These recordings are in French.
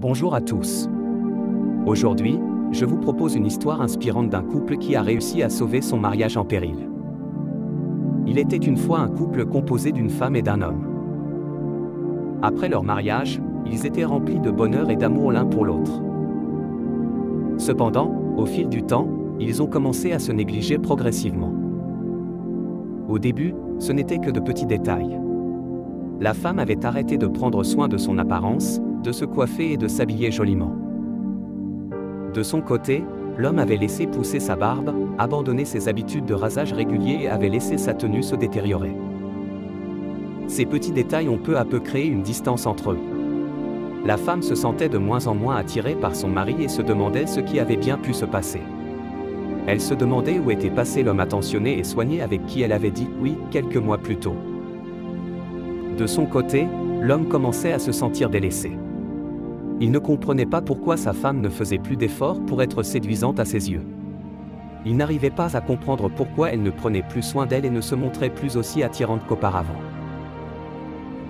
Bonjour à tous. Aujourd'hui, je vous propose une histoire inspirante d'un couple qui a réussi à sauver son mariage en péril. Il était une fois un couple composé d'une femme et d'un homme. Après leur mariage, ils étaient remplis de bonheur et d'amour l'un pour l'autre. Cependant, au fil du temps, ils ont commencé à se négliger progressivement. Au début, ce n'était que de petits détails. La femme avait arrêté de prendre soin de son apparence, de se coiffer et de s'habiller joliment. De son côté, l'homme avait laissé pousser sa barbe, abandonné ses habitudes de rasage régulier et avait laissé sa tenue se détériorer. Ces petits détails ont peu à peu créé une distance entre eux. La femme se sentait de moins en moins attirée par son mari et se demandait ce qui avait bien pu se passer. Elle se demandait où était passé l'homme attentionné et soigné avec qui elle avait dit « oui » quelques mois plus tôt. De son côté, l'homme commençait à se sentir délaissé. Il ne comprenait pas pourquoi sa femme ne faisait plus d'efforts pour être séduisante à ses yeux. Il n'arrivait pas à comprendre pourquoi elle ne prenait plus soin d'elle et ne se montrait plus aussi attirante qu'auparavant.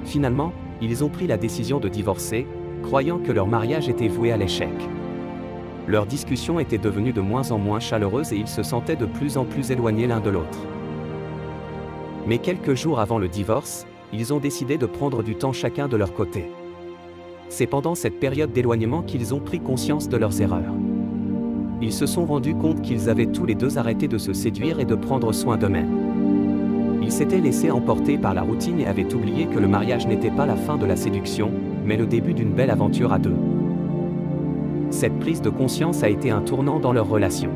Finalement, ils ont pris la décision de divorcer, croyant que leur mariage était voué à l'échec. Leurs discussions étaient devenues de moins en moins chaleureuses et ils se sentaient de plus en plus éloignés l'un de l'autre. Mais quelques jours avant le divorce, ils ont décidé de prendre du temps chacun de leur côté. C'est pendant cette période d'éloignement qu'ils ont pris conscience de leurs erreurs. Ils se sont rendus compte qu'ils avaient tous les deux arrêté de se séduire et de prendre soin d'eux-mêmes. Ils s'étaient laissés emporter par la routine et avaient oublié que le mariage n'était pas la fin de la séduction, mais le début d'une belle aventure à deux. Cette prise de conscience a été un tournant dans leur relation.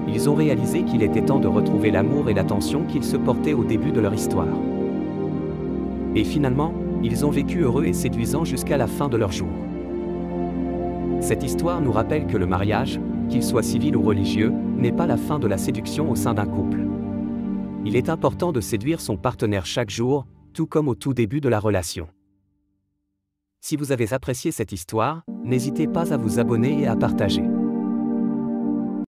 Ils ont réalisé qu'il était temps de retrouver l'amour et l'attention qu'ils se portaient au début de leur histoire. Et finalement, ils ont vécu heureux et séduisants jusqu'à la fin de leur jour. Cette histoire nous rappelle que le mariage, qu'il soit civil ou religieux, n'est pas la fin de la séduction au sein d'un couple. Il est important de séduire son partenaire chaque jour, tout comme au tout début de la relation. Si vous avez apprécié cette histoire, n'hésitez pas à vous abonner et à partager.